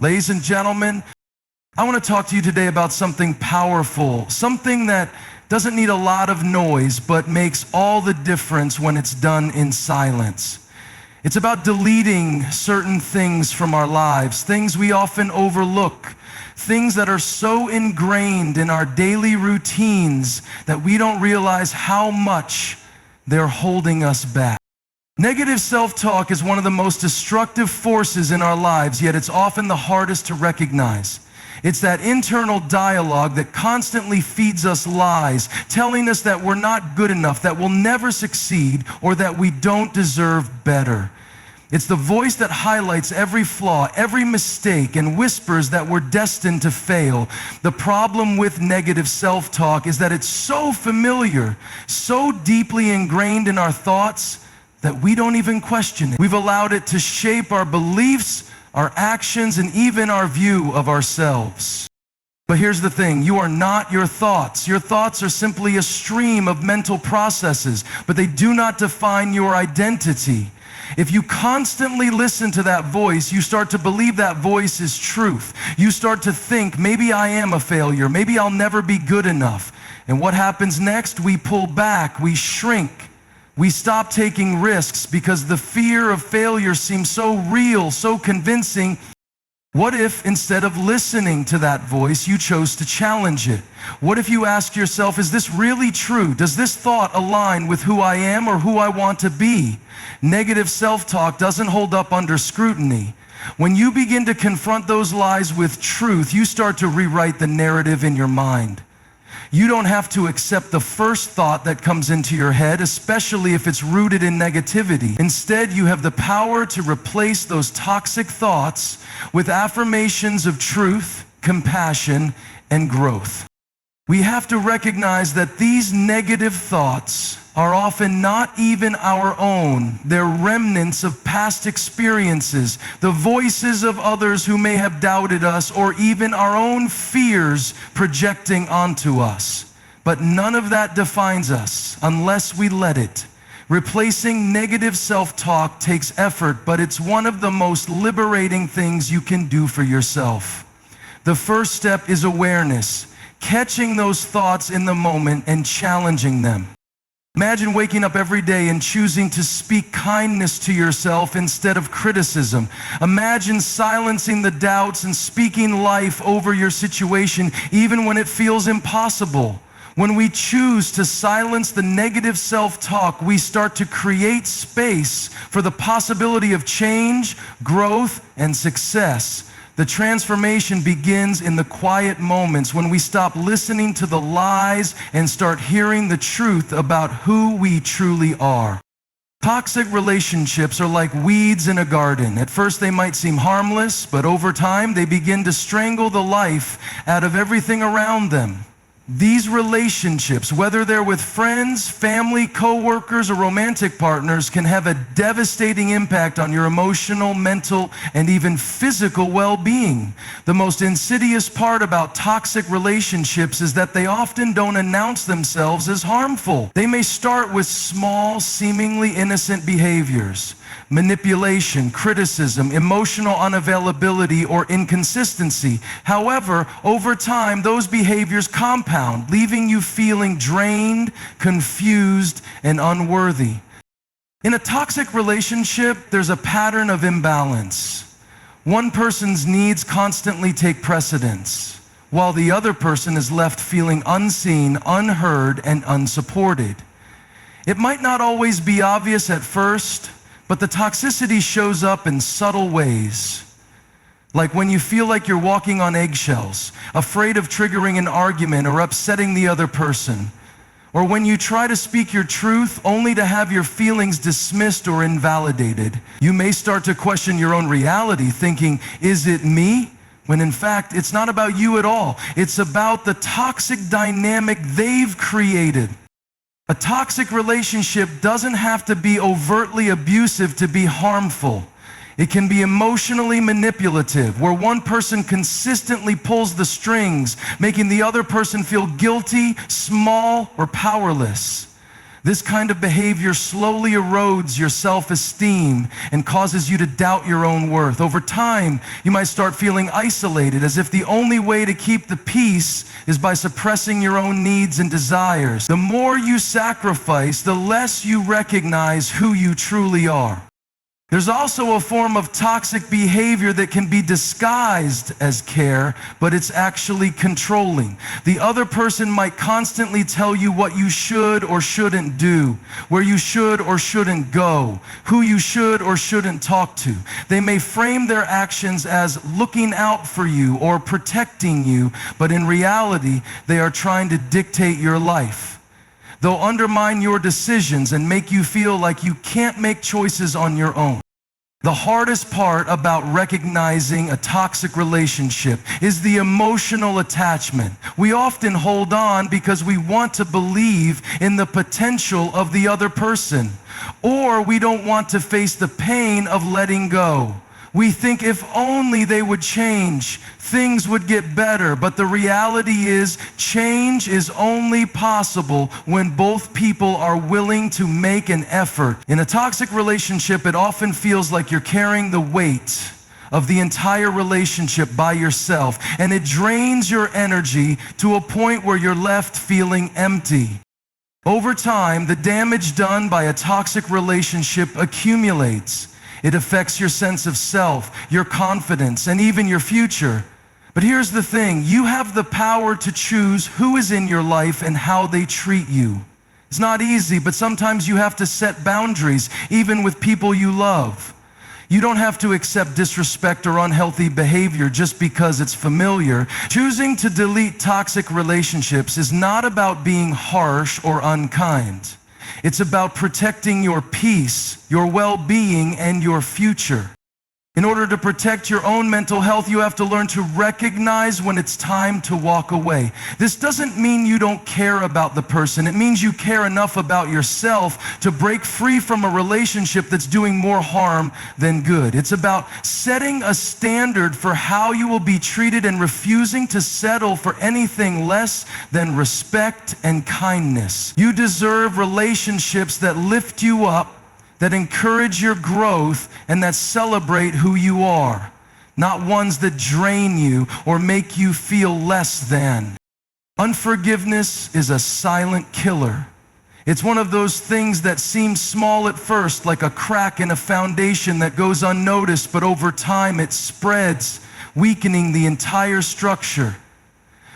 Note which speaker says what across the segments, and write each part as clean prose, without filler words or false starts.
Speaker 1: Ladies and gentlemen, I want to talk to you today about something powerful, something that doesn't need a lot of noise, but makes all the difference when it's done in silence. It's about deleting certain things from our lives, things we often overlook, things that are so ingrained in our daily routines that we don't realize how much they're holding us back. Negative self-talk is one of the most destructive forces in our lives, yet it's often the hardest to recognize. It's that internal dialogue that constantly feeds us lies, telling us that we're not good enough, that we'll never succeed, or that we don't deserve better. It's the voice that highlights every flaw, every mistake, and whispers that we're destined to fail. The problem with negative self-talk is that it's so familiar, so deeply ingrained in our thoughts, that we don't even question it. We've allowed it to shape our beliefs, our actions, and even our view of ourselves. But here's the thing, you are not your thoughts. Your thoughts are simply a stream of mental processes, but they do not define your identity. If you constantly listen to that voice, you start to believe that voice is truth. You start to think, maybe I am a failure, maybe I'll never be good enough. And what happens next? We pull back, we shrink. We stop taking risks because the fear of failure seems so real, so convincing. What if instead of listening to that voice, you chose to challenge it? What if you ask yourself, is this really true? Does this thought align with who I am or who I want to be? Negative self-talk doesn't hold up under scrutiny. When you begin to confront those lies with truth, you start to rewrite the narrative in your mind. You don't have to accept the first thought that comes into your head, especially if it's rooted in negativity. Instead, you have the power to replace those toxic thoughts with affirmations of truth, compassion, and growth. We have to recognize that these negative thoughts are often not even our own. They're remnants of past experiences, the voices of others who may have doubted us, or even our own fears projecting onto us. But none of that defines us unless we let it. Replacing negative self-talk takes effort, but it's one of the most liberating things you can do for yourself. The first step is awareness, catching those thoughts in the moment and challenging them. Imagine waking up every day and choosing to speak kindness to yourself instead of criticism. Imagine silencing the doubts and speaking life over your situation even when it feels impossible. When we choose to silence the negative self-talk, we start to create space for the possibility of change, growth, and success. The transformation begins in the quiet moments when we stop listening to the lies and start hearing the truth about who we truly are. Toxic relationships are like weeds in a garden. At first they might seem harmless, but over time they begin to strangle the life out of everything around them. These relationships, whether they're with friends, family, co-workers, or romantic partners, can have a devastating impact on your emotional, mental, and even physical well-being. The most insidious part about toxic relationships is that they often don't announce themselves as harmful. They may start with small, seemingly innocent behaviors. Manipulation, criticism, emotional unavailability, or inconsistency. However, over time, those behaviors compound, leaving you feeling drained, confused, and unworthy. In a toxic relationship, there's a pattern of imbalance. One person's needs constantly take precedence, while the other person is left feeling unseen, unheard, and unsupported. It might not always be obvious at first, but the toxicity shows up in subtle ways. Like when you feel like you're walking on eggshells, afraid of triggering an argument or upsetting the other person. Or when you try to speak your truth only to have your feelings dismissed or invalidated. You may start to question your own reality, thinking, is it me? When in fact, it's not about you at all. It's about the toxic dynamic they've created. A toxic relationship doesn't have to be overtly abusive to be harmful. It can be emotionally manipulative, where one person consistently pulls the strings, making the other person feel guilty, small, or powerless. This kind of behavior slowly erodes your self-esteem and causes you to doubt your own worth. Over time, you might start feeling isolated, as if the only way to keep the peace is by suppressing your own needs and desires. The more you sacrifice, the less you recognize who you truly are. There's also a form of toxic behavior that can be disguised as care, but it's actually controlling. The other person might constantly tell you what you should or shouldn't do, where you should or shouldn't go, who you should or shouldn't talk to. They may frame their actions as looking out for you or protecting you, but in reality, they are trying to dictate your life. They'll undermine your decisions and make you feel like you can't make choices on your own. The hardest part about recognizing a toxic relationship is the emotional attachment. We often hold on because we want to believe in the potential of the other person, or we don't want to face the pain of letting go. We think if only they would change, things would get better. But the reality is, change is only possible when both people are willing to make an effort. In a toxic relationship, it often feels like you're carrying the weight of the entire relationship by yourself, and it drains your energy to a point where you're left feeling empty. Over time, the damage done by a toxic relationship accumulates. It affects your sense of self, your confidence, and even your future. But here's the thing, you have the power to choose who is in your life and how they treat you. It's not easy, but sometimes you have to set boundaries, even with people you love. You don't have to accept disrespect or unhealthy behavior just because it's familiar. Choosing to delete toxic relationships is not about being harsh or unkind. It's about protecting your peace, your well-being, and your future. In order to protect your own mental health, you have to learn to recognize when it's time to walk away. This doesn't mean you don't care about the person. It means you care enough about yourself to break free from a relationship that's doing more harm than good. It's about setting a standard for how you will be treated and refusing to settle for anything less than respect and kindness. You deserve relationships that lift you up, that encourage your growth, and that celebrate who you are, not ones that drain you or make you feel less than. Unforgiveness is a silent killer. It's one of those things that seems small at first, like a crack in a foundation that goes unnoticed, but over time it spreads, weakening the entire structure.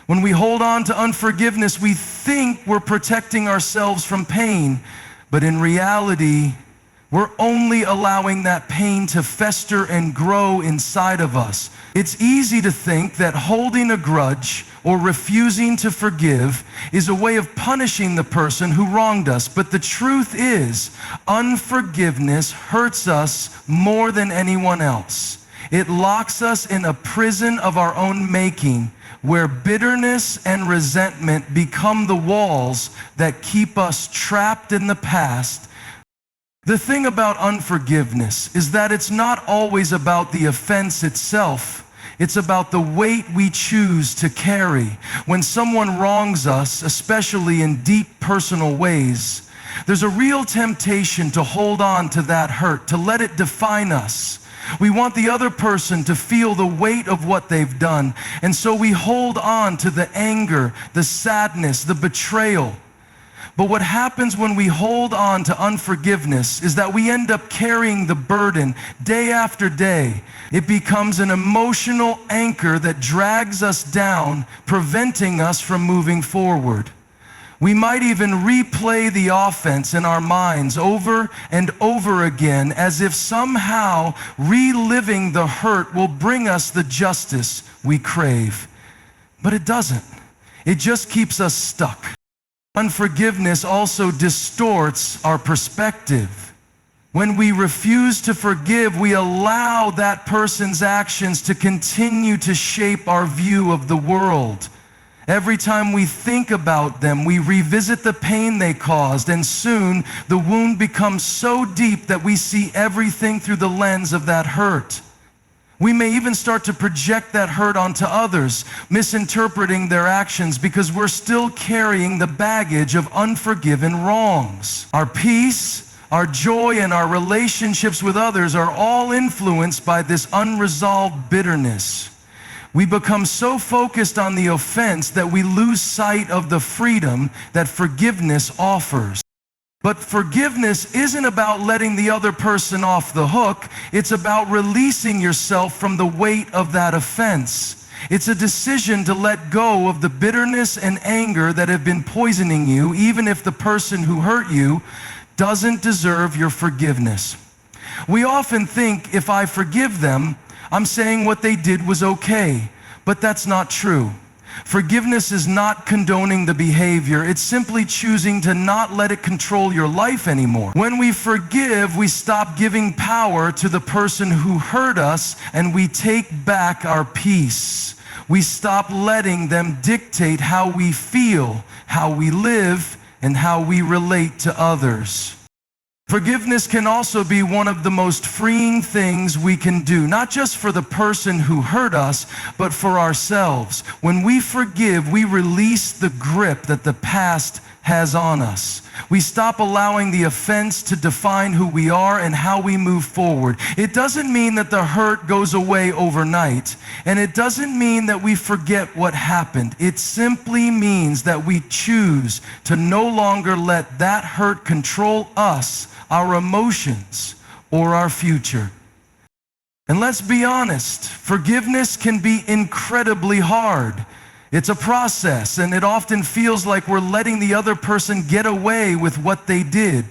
Speaker 1: When we hold on to unforgiveness, we think we're protecting ourselves from pain, but in reality, we're only allowing that pain to fester and grow inside of us. It's easy to think that holding a grudge or refusing to forgive is a way of punishing the person who wronged us. But the truth is, unforgiveness hurts us more than anyone else. It locks us in a prison of our own making, where bitterness and resentment become the walls that keep us trapped in the past. The thing about unforgiveness is that it's not always about the offense itself. It's about the weight we choose to carry. When someone wrongs us, especially in deep personal ways, there's a real temptation to hold on to that hurt, to let it define us. We want the other person to feel the weight of what they've done, and so we hold on to the anger, the sadness, the betrayal. But what happens when we hold on to unforgiveness is that we end up carrying the burden day after day. It becomes an emotional anchor that drags us down, preventing us from moving forward. We might even replay the offense in our minds over and over again, as if somehow reliving the hurt will bring us the justice we crave. But it doesn't. It just keeps us stuck. Unforgiveness also distorts our perspective. When we refuse to forgive, we allow that person's actions to continue to shape our view of the world. Every time we think about them, we revisit the pain they caused, and soon the wound becomes so deep that we see everything through the lens of that hurt. We may even start to project that hurt onto others, misinterpreting their actions because we're still carrying the baggage of unforgiven wrongs. Our peace, our joy, and our relationships with others are all influenced by this unresolved bitterness. We become so focused on the offense that we lose sight of the freedom that forgiveness offers. But forgiveness isn't about letting the other person off the hook. It's about releasing yourself from the weight of that offense. It's a decision to let go of the bitterness and anger that have been poisoning you, even if the person who hurt you doesn't deserve your forgiveness. We often think if I forgive them, I'm saying what they did was okay, but that's not true. Forgiveness is not condoning the behavior. It's simply choosing to not let it control your life anymore. When we forgive, we stop giving power to the person who hurt us, and we take back our peace. We stop letting them dictate how we feel, how we live, and how we relate to others. Forgiveness can also be one of the most freeing things we can do, not just for the person who hurt us, but for ourselves. When we forgive, we release the grip that the past has on us. We stop allowing the offense to define who we are and how we move forward. It doesn't mean that the hurt goes away overnight, and it doesn't mean that we forget what happened. It simply means that we choose to no longer let that hurt control us, our emotions, or our future. And let's be honest, forgiveness can be incredibly hard. It's a process, and it often feels like we're letting the other person get away with what they did.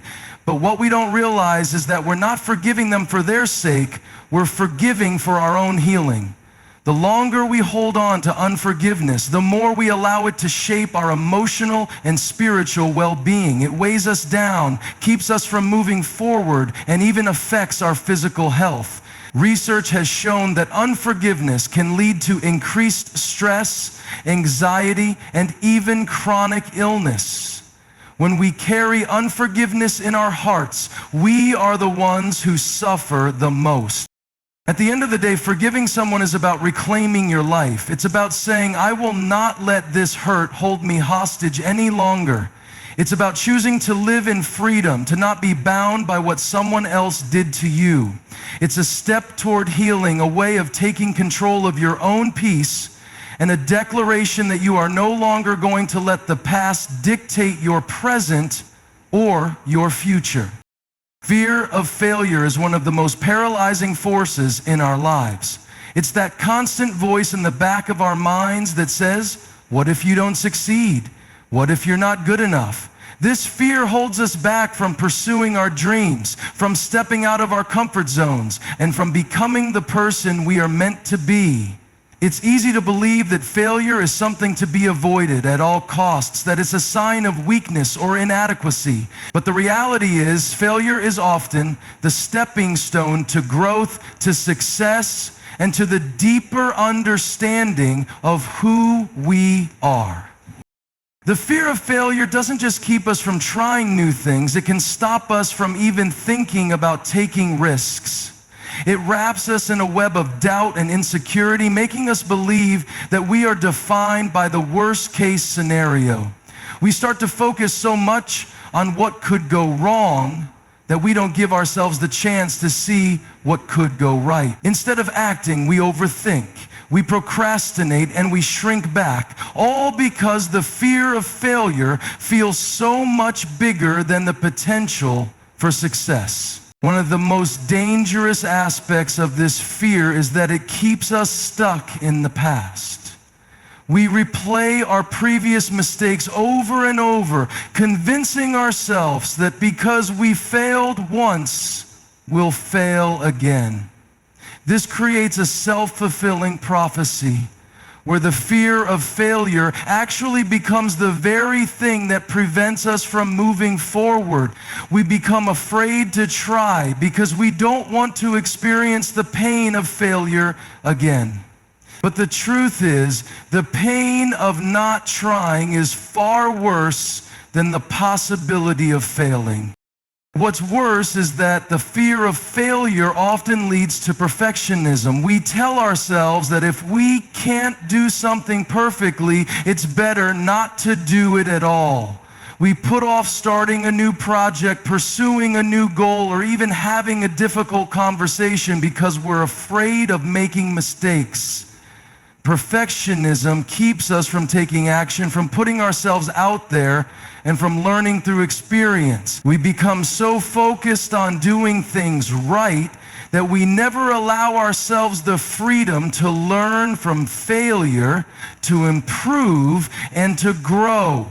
Speaker 1: But what we don't realize is that we're not forgiving them for their sake, we're forgiving for our own healing. The longer we hold on to unforgiveness, the more we allow it to shape our emotional and spiritual well-being. It weighs us down, keeps us from moving forward, and even affects our physical health. Research has shown that unforgiveness can lead to increased stress, anxiety, and even chronic illness. When we carry unforgiveness in our hearts, we are the ones who suffer the most. At the end of the day, forgiving someone is about reclaiming your life. It's about saying, I will not let this hurt hold me hostage any longer. It's about choosing to live in freedom, to not be bound by what someone else did to you. It's a step toward healing, a way of taking control of your own peace, and a declaration that you are no longer going to let the past dictate your present or your future. Fear of failure is one of the most paralyzing forces in our lives. It's that constant voice in the back of our minds that says, what if you don't succeed? What if you're not good enough? This fear holds us back from pursuing our dreams, from stepping out of our comfort zones, and from becoming the person we are meant to be. It's easy to believe that failure is something to be avoided at all costs, that it's a sign of weakness or inadequacy. But the reality is, failure is often the stepping stone to growth, to success, and to the deeper understanding of who we are. The fear of failure doesn't just keep us from trying new things, it can stop us from even thinking about taking risks. It wraps us in a web of doubt and insecurity, making us believe that we are defined by the worst case scenario. We start to focus so much on what could go wrong that we don't give ourselves the chance to see what could go right. Instead of acting, we overthink, we procrastinate, and we shrink back, all because the fear of failure feels so much bigger than the potential for success. One of the most dangerous aspects of this fear is that it keeps us stuck in the past. We replay our previous mistakes over and over, convincing ourselves that because we failed once, we'll fail again. This creates a self-fulfilling prophecy, where the fear of failure actually becomes the very thing that prevents us from moving forward. We become afraid to try because we don't want to experience the pain of failure again. But the truth is, the pain of not trying is far worse than the possibility of failing. What's worse is that the fear of failure often leads to perfectionism. We tell ourselves that if we can't do something perfectly, it's better not to do it at all. We put off starting a new project, pursuing a new goal, or even having a difficult conversation because we're afraid of making mistakes. Perfectionism keeps us from taking action, from putting ourselves out there, and from learning through experience. We become so focused on doing things right that we never allow ourselves the freedom to learn from failure, to improve, and to grow.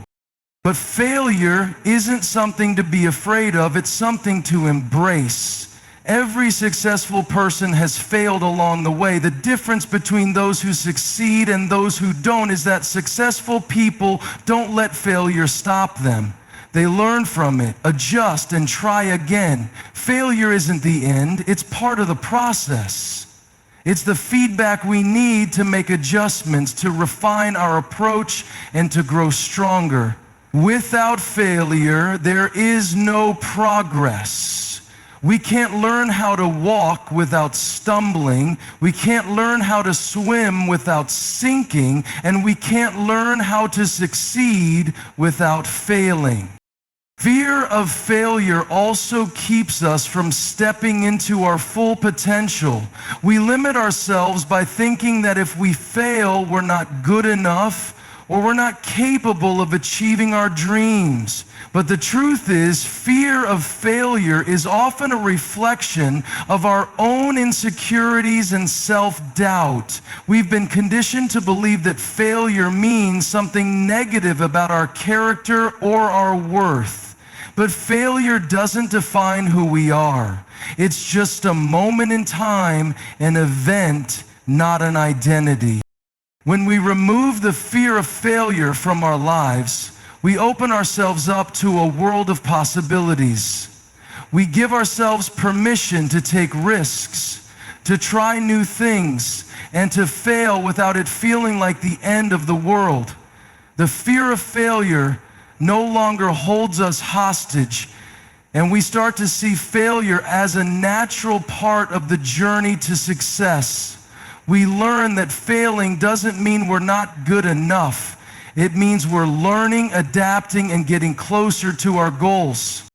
Speaker 1: But failure isn't something to be afraid of, it's something to embrace. Every successful person has failed along the way. The difference between those who succeed and those who don't is that successful people don't let failure stop them. They learn from it, adjust, and try again. Failure isn't the end, it's part of the process. It's the feedback we need to make adjustments, to refine our approach, and to grow stronger. Without failure, there is no progress. We can't learn how to walk without stumbling. We can't learn how to swim without sinking. And we can't learn how to succeed without failing. Fear of failure also keeps us from stepping into our full potential. We limit ourselves by thinking that if we fail, we're not good enough, or we're not capable of achieving our dreams. But the truth is, fear of failure is often a reflection of our own insecurities and self-doubt. We've been conditioned to believe that failure means something negative about our character or our worth. But failure doesn't define who we are. It's just a moment in time, an event, not an identity. When we remove the fear of failure from our lives, we open ourselves up to a world of possibilities. We give ourselves permission to take risks, to try new things, and to fail without it feeling like the end of the world. The fear of failure no longer holds us hostage, and we start to see failure as a natural part of the journey to success. We learn that failing doesn't mean we're not good enough. It means we're learning, adapting, and getting closer to our goals.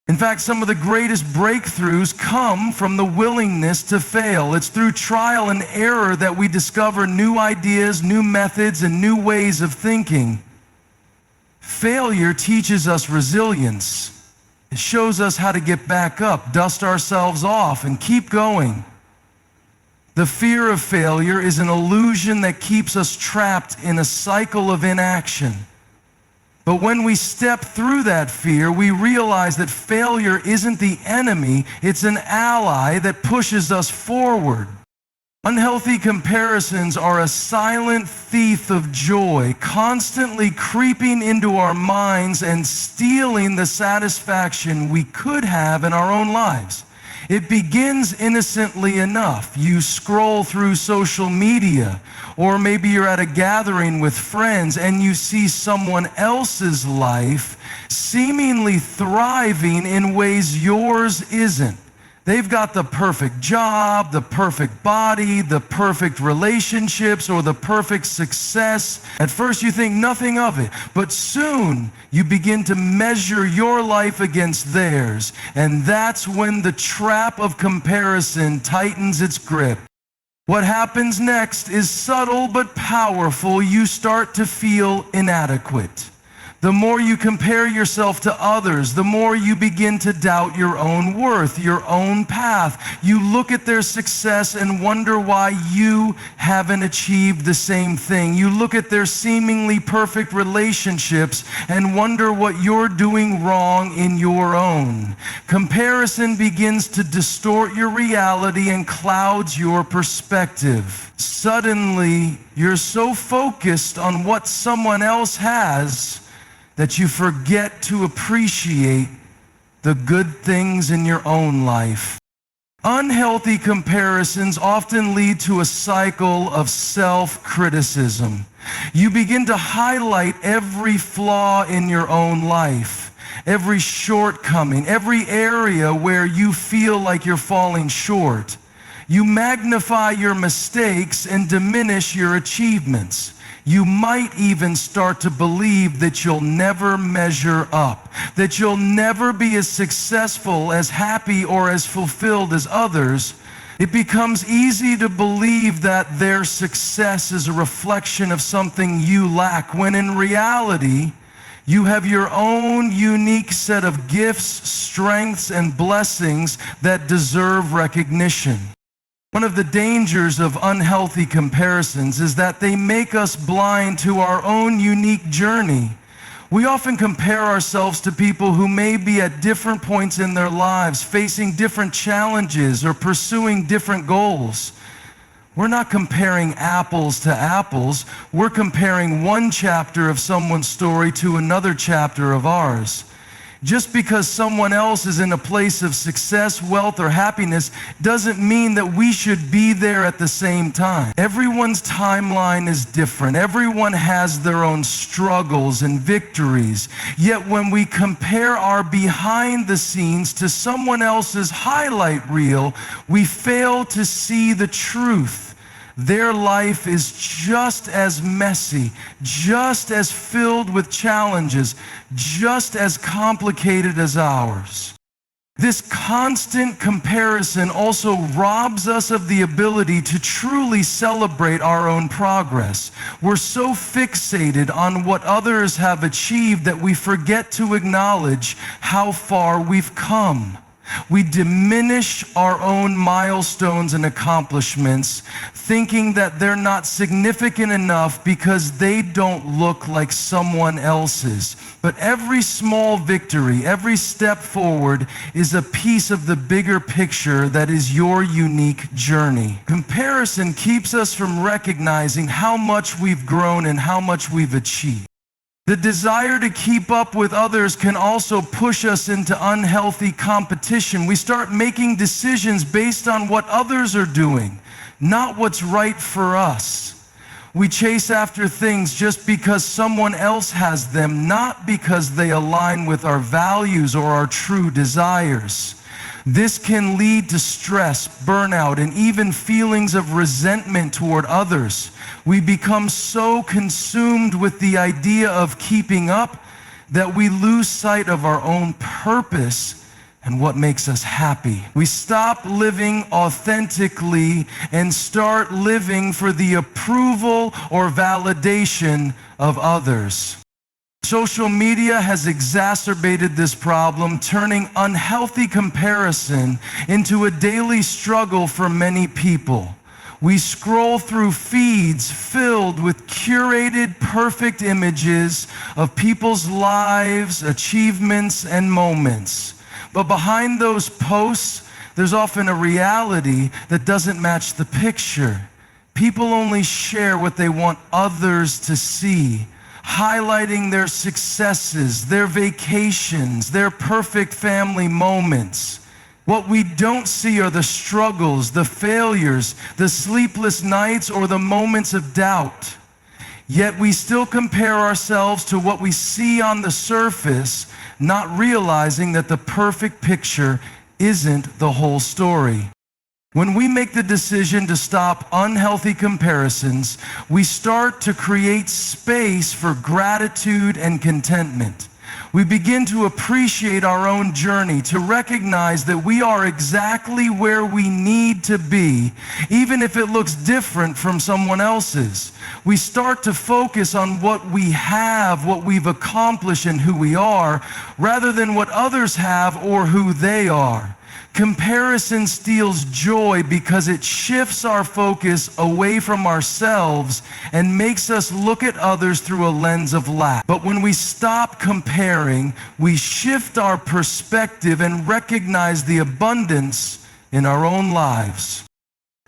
Speaker 1: In fact, some of the greatest breakthroughs come from the willingness to fail. It's through trial and error that we discover new ideas, new methods, and new ways of thinking. Failure teaches us resilience. It shows us how to get back up, dust ourselves off, and keep going. The fear of failure is an illusion that keeps us trapped in a cycle of inaction. But when we step through that fear, we realize that failure isn't the enemy, it's an ally that pushes us forward. Unhealthy comparisons are a silent thief of joy, constantly creeping into our minds and stealing the satisfaction we could have in our own lives. It begins innocently enough. You scroll through social media, or maybe you're at a gathering with friends and you see someone else's life seemingly thriving in ways yours isn't. They've got the perfect job, the perfect body, the perfect relationships, or the perfect success. At first you think nothing of it, but soon you begin to measure your life against theirs, and that's when the trap of comparison tightens its grip. What happens next is subtle but powerful. You start to feel inadequate. The more you compare yourself to others, the more you begin to doubt your own worth, your own path. You look at their success and wonder why you haven't achieved the same thing. You look at their seemingly perfect relationships and wonder what you're doing wrong in your own. Comparison begins to distort your reality and clouds your perspective. Suddenly, you're so focused on what someone else has that you forget to appreciate the good things in your own life. Unhealthy comparisons often lead to a cycle of self-criticism. You begin to highlight every flaw in your own life. every shortcoming, every area where you feel like you're falling short. You magnify your mistakes and diminish your achievements. You might even start to believe that you'll never measure up, that you'll never be as successful, as happy, or as fulfilled as others. It becomes easy to believe that their success is a reflection of something you lack, when in reality, you have your own unique set of gifts, strengths, and blessings that deserve recognition. One of the dangers of unhealthy comparisons is that they make us blind to our own unique journey. We often compare ourselves to people who may be at different points in their lives, facing different challenges or pursuing different goals. We're not comparing apples to apples. We're comparing one chapter of someone's story to another chapter of ours. Just because someone else is in a place of success, wealth, or happiness doesn't mean that we should be there at the same time. Everyone's timeline is different. Everyone has their own struggles and victories. Yet when we compare our behind the scenes to someone else's highlight reel, we fail to see the truth. Their life is just as messy, just as filled with challenges, just as complicated as ours. This constant comparison also robs us of the ability to truly celebrate our own progress. We're so fixated on what others have achieved that we forget to acknowledge how far we've come. We diminish our own milestones and accomplishments, thinking that they're not significant enough because they don't look like someone else's. But every small victory, every step forward is a piece of the bigger picture that is your unique journey. Comparison keeps us from recognizing how much we've grown and how much we've achieved. The desire to keep up with others can also push us into unhealthy competition. We start making decisions based on what others are doing, not what's right for us. We chase after things just because someone else has them, not because they align with our values or our true desires. This can lead to stress, burnout, and even feelings of resentment toward others. We become so consumed with the idea of keeping up that we lose sight of our own purpose and what makes us happy. We stop living authentically and start living for the approval or validation of others. Social media has exacerbated this problem, turning unhealthy comparison into a daily struggle for many people. We scroll through feeds filled with curated, perfect images of people's lives, achievements, and moments. But behind those posts, there's often a reality that doesn't match the picture. People only share what they want others to see, highlighting their successes, their vacations, their perfect family moments. What we don't see are the struggles, the failures, the sleepless nights, or the moments of doubt. Yet we still compare ourselves to what we see on the surface, not realizing that the perfect picture isn't the whole story. When we make the decision to stop unhealthy comparisons, we start to create space for gratitude and contentment. We begin to appreciate our own journey, to recognize that we are exactly where we need to be, even if it looks different from someone else's. We start to focus on what we have, what we've accomplished, and who we are, rather than what others have or who they are. Comparison steals joy because it shifts our focus away from ourselves and makes us look at others through a lens of lack. But when we stop comparing, we shift our perspective and recognize the abundance in our own lives.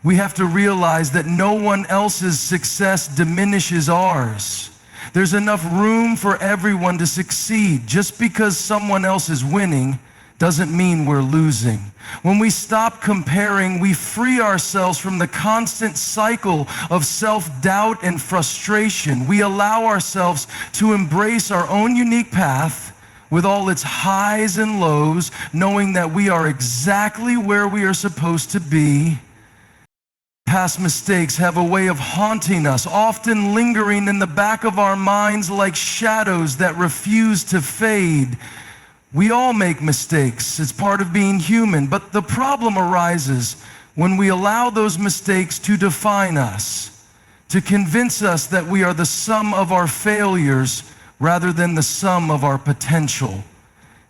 Speaker 1: We have to realize that no one else's success diminishes ours. There's enough room for everyone to succeed. Just because someone else is winning doesn't mean we're losing. When we stop comparing, we free ourselves from the constant cycle of self-doubt and frustration. We allow ourselves to embrace our own unique path with all its highs and lows, knowing that we are exactly where we are supposed to be. Past mistakes have a way of haunting us, often lingering in the back of our minds like shadows that refuse to fade. We all make mistakes. It's part of being human. But the problem arises when we allow those mistakes to define us, to convince us that we are the sum of our failures rather than the sum of our potential.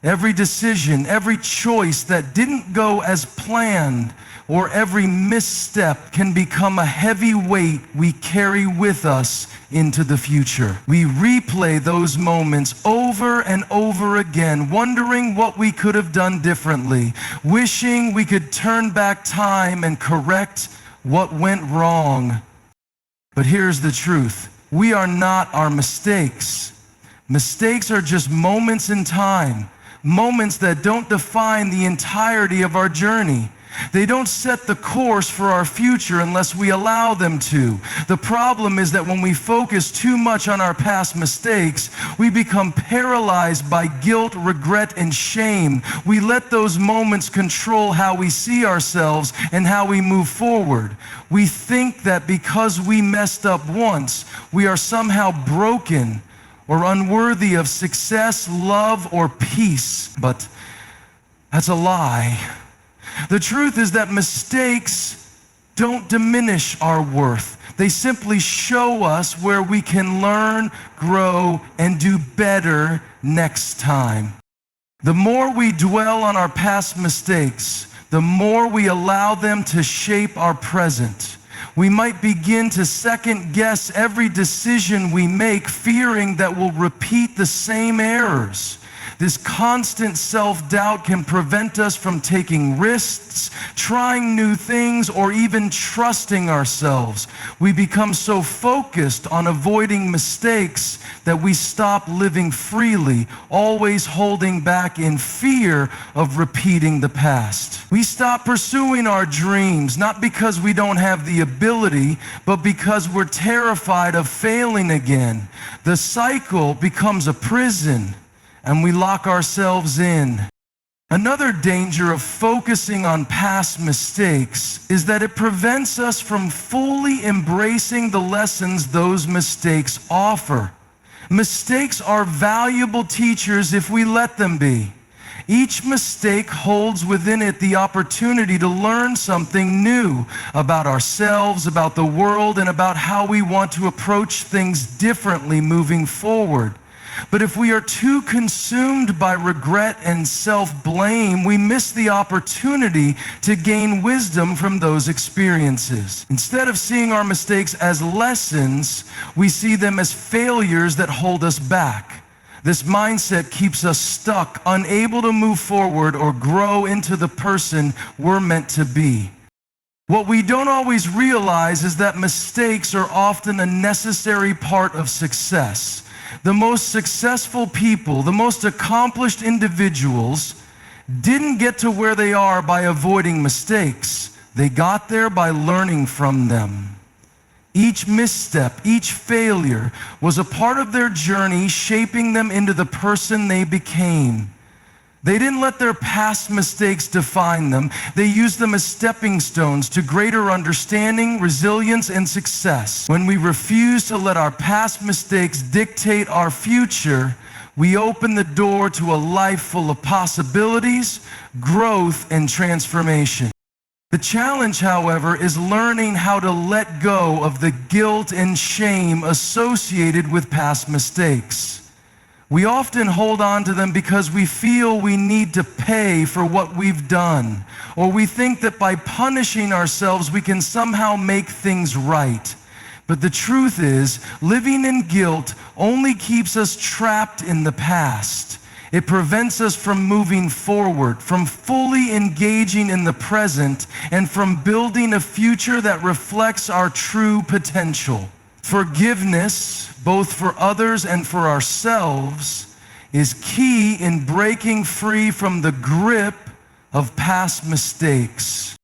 Speaker 1: Every decision, every choice that didn't go as planned, or every misstep can become a heavy weight we carry with us into the future. We replay those moments over and over again, wondering what we could have done differently, wishing we could turn back time and correct what went wrong. But here's the truth. We are not our mistakes. Mistakes are just moments in time, moments that don't define the entirety of our journey. They don't set the course for our future unless we allow them to. The problem is that when we focus too much on our past mistakes, we become paralyzed by guilt, regret, and shame. We let those moments control how we see ourselves and how we move forward. We think that because we messed up once, we are somehow broken or unworthy of success, love, or peace. But that's a lie. The truth is that mistakes don't diminish our worth. They simply show us where we can learn, grow, and do better next time. The more we dwell on our past mistakes, the more we allow them to shape our present. We might begin to second guess every decision we make, fearing that we'll repeat the same errors. This constant self-doubt can prevent us from taking risks, trying new things, or even trusting ourselves. We become so focused on avoiding mistakes that we stop living freely, always holding back in fear of repeating the past. We stop pursuing our dreams, not because we don't have the ability, but because we're terrified of failing again. The cycle becomes a prison, and we lock ourselves in. Another danger of focusing on past mistakes is that it prevents us from fully embracing the lessons those mistakes offer. Mistakes are valuable teachers if we let them be. Each mistake holds within it the opportunity to learn something new about ourselves, about the world, and about how we want to approach things differently moving forward. But if we are too consumed by regret and self-blame, we miss the opportunity to gain wisdom from those experiences. Instead of seeing our mistakes as lessons, we see them as failures that hold us back. This mindset keeps us stuck, unable to move forward or grow into the person we're meant to be. What we don't always realize is that mistakes are often a necessary part of success. The most successful people, the most accomplished individuals, didn't get to where they are by avoiding mistakes. They got there by learning from them. Each misstep, each failure was a part of their journey, shaping them into the person they became. They didn't let their past mistakes define them. They used them as stepping stones to greater understanding, resilience, and success. When we refuse to let our past mistakes dictate our future, we open the door to a life full of possibilities, growth, and transformation. The challenge, however, is learning how to let go of the guilt and shame associated with past mistakes. We often hold on to them because we feel we need to pay for what we've done, or we think that by punishing ourselves we can somehow make things right. But the truth is, living in guilt only keeps us trapped in the past. It prevents us from moving forward, from fully engaging in the present, and from building a future that reflects our true potential. Forgiveness, both for others and for ourselves, is key in breaking free from the grip of past mistakes.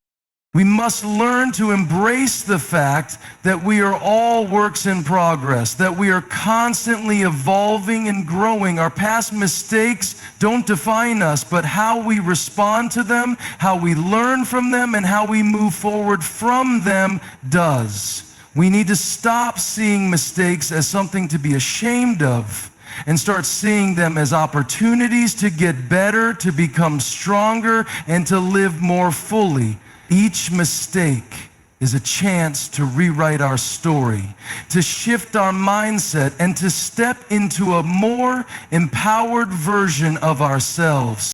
Speaker 1: We must learn to embrace the fact that we are all works in progress, that we are constantly evolving and growing. Our past mistakes don't define us, but how we respond to them, how we learn from them, and how we move forward from them does. We need to stop seeing mistakes as something to be ashamed of and start seeing them as opportunities to get better, to become stronger, and to live more fully. Each mistake is a chance to rewrite our story, to shift our mindset, and to step into a more empowered version of ourselves.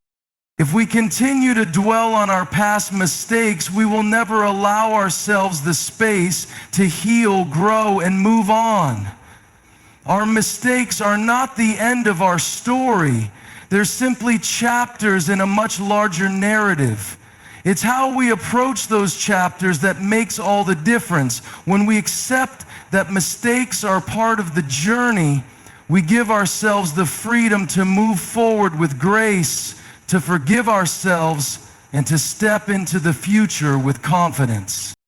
Speaker 1: If we continue to dwell on our past mistakes, we will never allow ourselves the space to heal, grow, and move on. Our mistakes are not the end of our story. They're simply chapters in a much larger narrative. It's how we approach those chapters that makes all the difference. When we accept that mistakes are part of the journey, we give ourselves the freedom to move forward with grace, to forgive ourselves, and to step into the future with confidence.